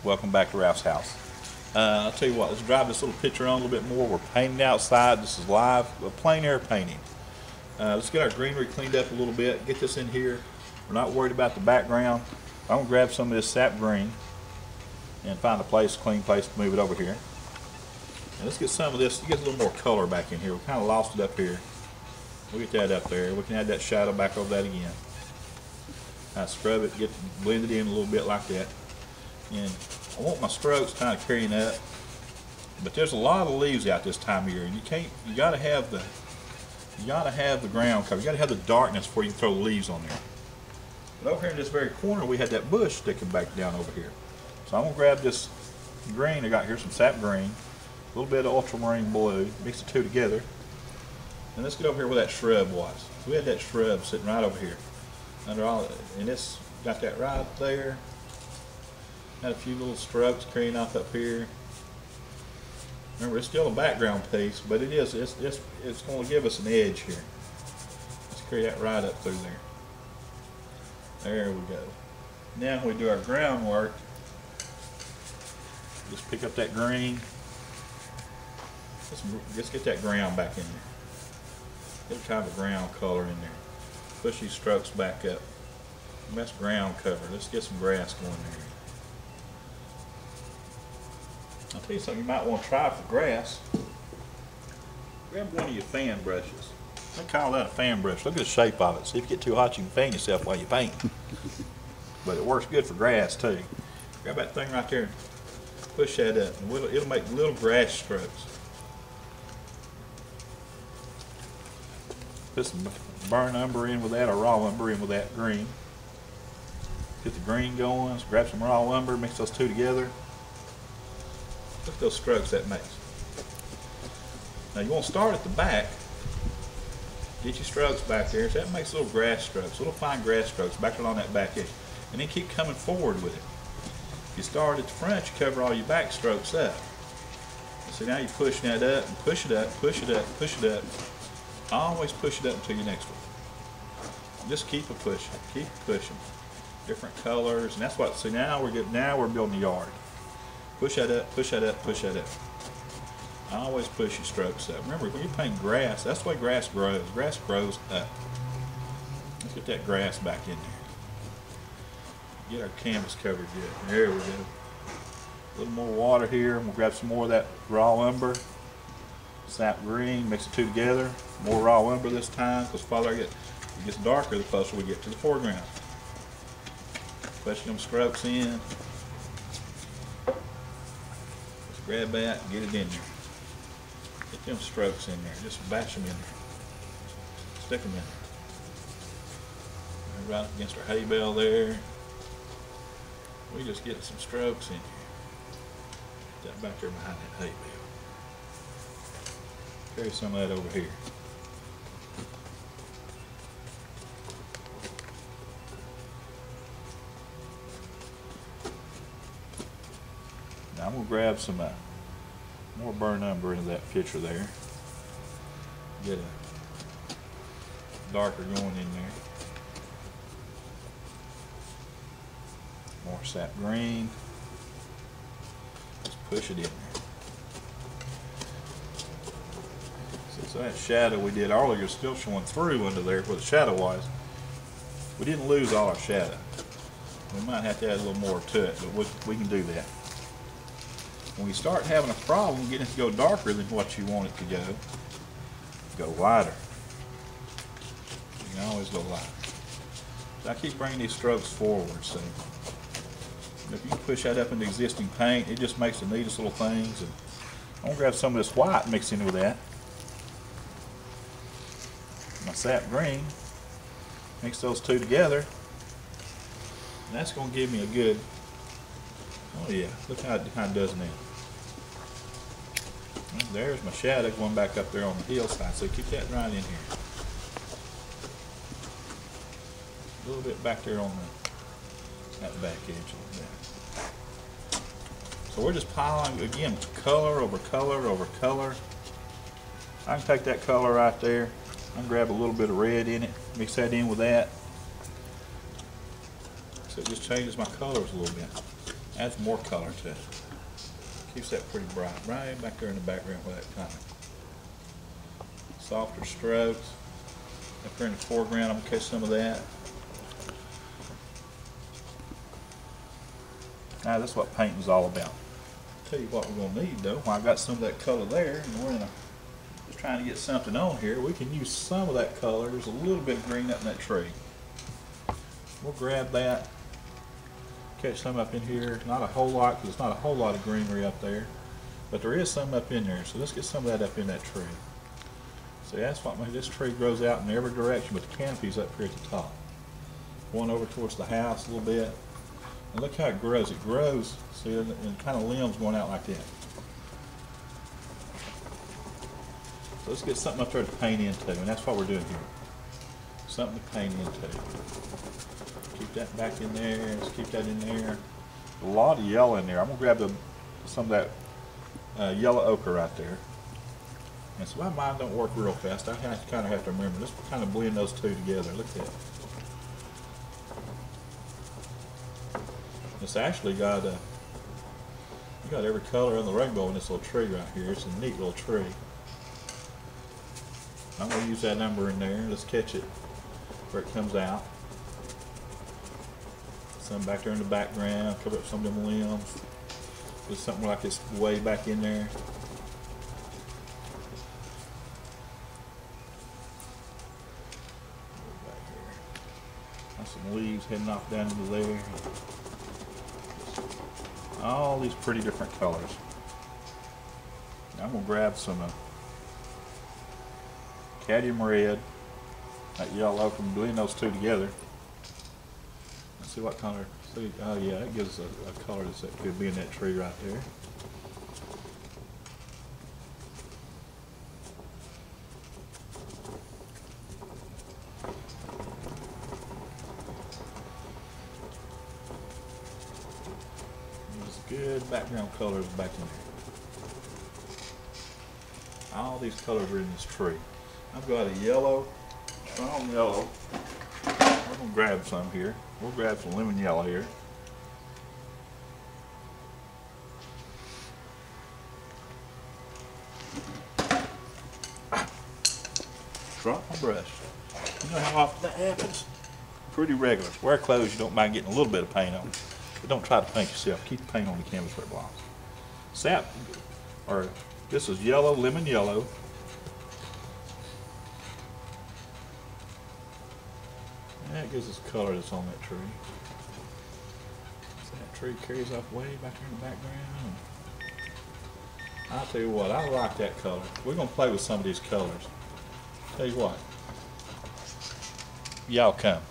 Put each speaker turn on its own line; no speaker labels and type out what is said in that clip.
Welcome back to Ralph's house. I'll tell you what, let's drive this little picture on a little bit more. We're painting outside. This is live, a plein air painting. Let's get our greenery cleaned up a little bit, get this in here. We're not worried about the background. I'm going to grab some of this sap green and find a place, clean place to move it over here. And let's get some of this, get a little more color back in here. We kind of lost it up here. We'll get that up there. We can add that shadow back over that again. I scrub it, get blend it in a little bit like that. And I want my strokes kind of carrying up. But there's a lot of leaves out this time of year, and you gotta have the ground cover. You gotta have the darkness before you throw the leaves on there. But over here in this very corner, we had that bush sticking back down over here. So I'm gonna grab this green I got here, some sap green, a little bit of ultramarine blue, mix the two together. And let's get over here where that shrub was. So we had that shrub sitting right over here. Under all, and this got that right up there. Had a few little strokes carrying off up here. Remember, it's still a background piece, but it's going to give us an edge here. Let's carry that right up through there. There we go. Now when we do our groundwork, just pick up that green. Let's get that ground back in there. Get kind of a ground color in there. Push these strokes back up. And that's ground cover. Let's get some grass going there. I'll tell you something you might want to try for grass. Grab one of your fan brushes. I call that a fan brush. Look at the shape of it. See if you get too hot, you can fan yourself while you paint. But it works good for grass too. Grab that thing right there and push that up. And it'll make little grass strokes. Put some burn umber in with that, or raw umber in with that green. Get the green going. So grab some raw umber, mix those two together. Look at those strokes that makes. Now you want to start at the back. Get your strokes back there. So that makes little grass strokes, little fine grass strokes back along that back edge. And then keep coming forward with it. If you start at the front, you cover all your back strokes up. So now you're pushing that up and push it up, push it up, push it up. Always push it up until your next one. Just keep it pushing, keep pushing. Different colors, and that's what. See, now we're building the yard. Push that up, push that up, push that up. Always push your strokes up. Remember, when you're painting grass, that's the way grass grows. Grass grows up. Let's get that grass back in there. Get our canvas covered good. There we go. A little more water here. We'll grab some more of that raw umber. Sap green, mix the two together. More raw umber this time, because the farther it gets darker, the closer we get to the foreground. Pushing them strokes in. Just grab that and get it in there. Get them strokes in there. Just bash them in there. Stick them in there. Right up against our hay bale there. We just get some strokes in here. Get that back there behind that hay bale. Carry some of that over here. Now I'm going to grab some more burn umber into that picture there. Get a darker going in there. More sap green. Just push it in there. So that shadow we did earlier is still showing through under there where the shadow was. We didn't lose all our shadow. We might have to add a little more to it, but we can do that. When you start having a problem getting it to go darker than what you want it to go wider. You can always go wider. So I keep bringing these strokes forward. So if you can push that up into existing paint, it just makes the neatest little things. And I'm going to grab some of this white and mix in with that. My sap green, mix those two together, and that's going to give me a good, oh yeah, look how it kind of does now. And there's my shadow going back up there on the hillside, so keep that right in here. A little bit back there on that back edge of that. So we're just piling, again, color over color over color. I can take that color right there. I'm going to grab a little bit of red in it, mix that in with that. So it just changes my colors a little bit. Adds more color to it. Keeps that pretty bright, right back there in the background with that kind of softer strokes. Up here in the foreground, I'm gonna catch some of that. Now that's what painting is all about. I'll tell you what we're gonna need though. When I got some of that color there, and we're just trying to get something on here, we can use some of that color. There's a little bit of green up in that tree. We'll grab that, catch some up in here. Not a whole lot, because it's not a whole lot of greenery up there, but there is some up in there. So let's get some of that up in that tree. See, that's what this tree grows out in every direction, but the canopy's up here at the top. Going over towards the house a little bit. And look how it grows. It grows, see, and kind of limbs going out like that. So let's get something up there to paint into, and that's what we're doing here. Something to paint into. Keep that back in there. Let's keep that in there. A lot of yellow in there. I'm going to grab some of that yellow ochre right there. And so my mind don't work real fast. I kind of have to remember. Let's kind of blend those two together. Look at that. It's actually got you got every color in the rainbow in this little tree right here. It's a neat little tree. I'm going to use that number in there. Let's catch it where it comes out. Some back there in the background. Cover up some of them limbs. Just something like this way back in there. Some leaves heading off down into there. All these pretty different colors. Now I'm going to grab some cadmium red, that yellow ochre, and blend those two together. Let's see what color. See, oh yeah, it gives a color that could be in that tree right there. Good background colors back in there. All these colors are in this tree. I've got a yellow, strong yellow. We're going to grab some here. We'll grab some lemon yellow here. Drop my brush. You know how often that happens? Pretty regular. Wear clothes you don't mind getting a little bit of paint on. But don't try to paint yourself. Keep the paint on the canvas where it belongs. Sap, or this is yellow, lemon yellow. And that gives us color that's on that tree. So that tree carries off way back there in the background. I'll tell you what, I like that color. We're going to play with some of these colors. Tell you what, y'all come.